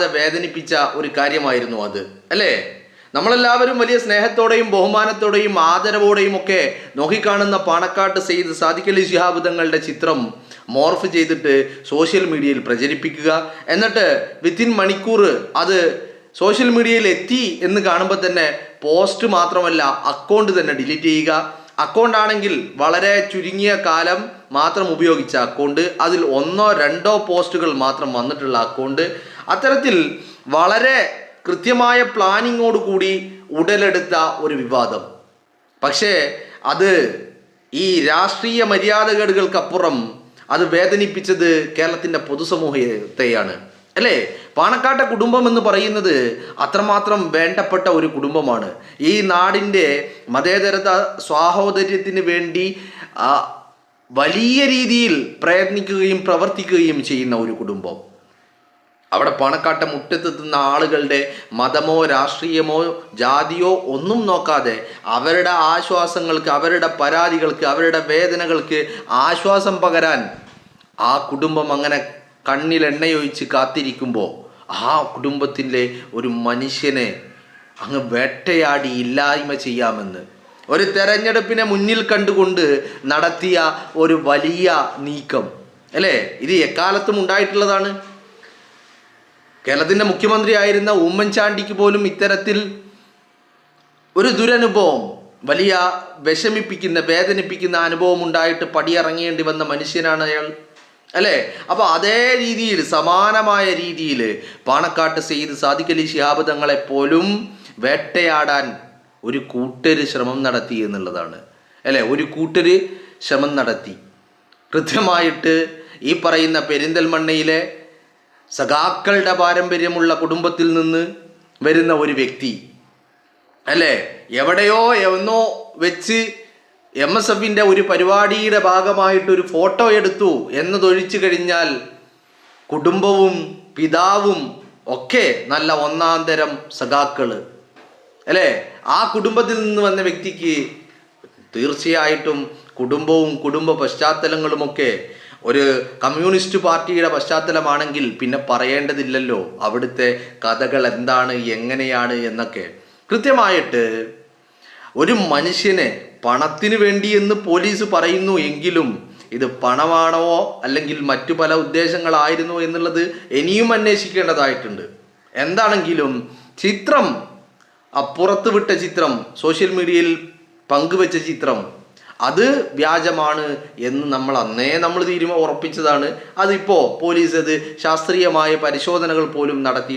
വേദനിപ്പിച്ച ഒരു കാര്യമായിരുന്നു അത്, അല്ലേ? നമ്മളെല്ലാവരും വലിയ സ്നേഹത്തോടെയും ബഹുമാനത്തോടെയും ആദരവോടെയും ഒക്കെ നോക്കിക്കാണുന്ന പാണക്കാട്ട് സെയ്ദ് സാദിഖ് അലി ശിഹാബ് തങ്ങളുടെ ചിത്രം മോർഫ് ചെയ്തിട്ട് സോഷ്യൽ മീഡിയയിൽ പ്രചരിപ്പിക്കുക, എന്നിട്ട് വിത്തിൻ മണിക്കൂർ അത് സോഷ്യൽ മീഡിയയിൽ എത്തി എന്ന് കാണുമ്പോൾ തന്നെ പോസ്റ്റ് മാത്രമല്ല അക്കൗണ്ട് തന്നെ ഡിലീറ്റ് ചെയ്യുക. അക്കൗണ്ട് ആണെങ്കിൽ വളരെ ചുരുങ്ങിയ കാലം മാത്രം ഉപയോഗിച്ച അക്കൗണ്ട്, അതിൽ 1-2 പോസ്റ്റുകൾ മാത്രം വന്നിട്ടുള്ള അക്കൗണ്ട്. അത്തരത്തിൽ വളരെ കൃത്യമായ പ്ലാനിങ്ങോട് കൂടി ഉടലെടുത്ത ഒരു വിവാദം. പക്ഷേ അത് ഈ രാഷ്ട്രീയ മര്യാദകേടുകൾക്കപ്പുറം അത് വേദനിപ്പിച്ചത് കേരളത്തിൻ്റെ പൊതുസമൂഹത്തെയാണ്, അല്ലേ? പാണക്കാട്ടെ കുടുംബം എന്ന് പറയുന്നത് അത്രമാത്രം വേണ്ടപ്പെട്ട ഒരു കുടുംബമാണ്. ഈ നാടിൻ്റെ മതേതരത സ്വാഹോദര്യത്തിന് വേണ്ടി വലിയ രീതിയിൽ പ്രയത്നിക്കുകയും പ്രവർത്തിക്കുകയും ചെയ്യുന്ന ഒരു കുടുംബം. അവിടെ പാണക്കാട്ടെ മുറ്റത്തെത്തുന്ന ആളുകളുടെ മതമോ രാഷ്ട്രീയമോ ജാതിയോ ഒന്നും നോക്കാതെ അവരുടെ ആശ്വാസങ്ങൾക്ക്, അവരുടെ പരാതികൾക്ക്, അവരുടെ വേദനകൾക്ക് ആശ്വാസം പകരാൻ ആ കുടുംബം അങ്ങനെ കണ്ണിൽ എണ്ണയൊഴിച്ച് കാത്തിരിക്കുമ്പോൾ ആ കുടുംബത്തിലെ ഒരു മനുഷ്യനെ അങ്ങ് വേട്ടയാടി ഇല്ലായ്മ ചെയ്യാമെന്ന് ഒരു തെരഞ്ഞെടുപ്പിനെ മുന്നിൽ കണ്ടുകൊണ്ട് നടത്തിയ ഒരു വലിയ നീക്കം, അല്ലേ? ഇത് എക്കാലത്തും ഉണ്ടായിട്ടുള്ളതാണ്. കേരളത്തിൻ്റെ മുഖ്യമന്ത്രി ആയിരുന്ന ഉമ്മൻചാണ്ടിക്ക് പോലും ഇത്തരത്തിൽ ഒരു ദുരനുഭവം, വലിയ വിഷമിപ്പിക്കുന്ന വേദനിപ്പിക്കുന്ന അനുഭവം ഉണ്ടായിട്ട് പടിയിറങ്ങേണ്ടി വന്ന മനുഷ്യനാണ് അയാൾ, അല്ലേ? അപ്പോൾ അതേ രീതിയിൽ സമാനമായ രീതിയിൽ പാണക്കാട്ട് സെയ്ദ് സാദിഖ് അലി ശിഹാബ് തങ്ങളെ പോലും വേട്ടയാടാൻ ഒരു കൂട്ടര് ശ്രമം നടത്തി എന്നുള്ളതാണ്, അല്ലേ? ഒരു കൂട്ടര് ശ്രമം നടത്തി. കൃത്യമായിട്ട് ഈ പറയുന്ന പെരിന്തൽമണ്ണയിലെ സഖാക്കളുടെ പാരമ്പര്യമുള്ള കുടുംബത്തിൽ നിന്ന് വരുന്ന ഒരു വ്യക്തി, അല്ലേ? എവിടെയോ എന്നോ വെച്ച് MSFൻ്റെ ഒരു പരിപാടിയുടെ ഭാഗമായിട്ടൊരു ഫോട്ടോ എടുത്തു എന്നതൊഴിച്ചു കഴിഞ്ഞാൽ കുടുംബവും പിതാവും ഒക്കെ നല്ല ഒന്നാം തരം സഖാക്കൾ, അല്ലേ? ആ കുടുംബത്തിൽ നിന്ന് വന്ന വ്യക്തിക്ക് തീർച്ചയായിട്ടും കുടുംബവും കുടുംബ പശ്ചാത്തലങ്ങളുമൊക്കെ ഒരു കമ്മ്യൂണിസ്റ്റ് പാർട്ടിയുടെ പശ്ചാത്തലമാണെങ്കിൽ പിന്നെ പറയേണ്ടതില്ലല്ലോ അവിടുത്തെ കഥകൾ എന്താണ്, എങ്ങനെയാണ് എന്നൊക്കെ. കൃത്യമായിട്ട് ഒരു മനുഷ്യനെ പണത്തിന് വേണ്ടി എന്ന് പോലീസ് പറയുന്നു എങ്കിലും ഇത് പണമാണോ അല്ലെങ്കിൽ മറ്റു പല ഉദ്ദേശങ്ങളായിരുന്നോ എന്നുള്ളത് ഇനിയും അന്വേഷിക്കേണ്ടതായിട്ടുണ്ട്. എന്താണെങ്കിലും ചിത്രം, പുറത്തു വിട്ട ചിത്രം, സോഷ്യൽ മീഡിയയിൽ പങ്കുവെച്ച ചിത്രം അത് വ്യാജമാണ് എന്ന് നമ്മൾ ഉറപ്പിച്ചതാണ്. അതിപ്പോൾ പോലീസ് അത് ശാസ്ത്രീയമായ പരിശോധനകൾ പോലും നടത്തി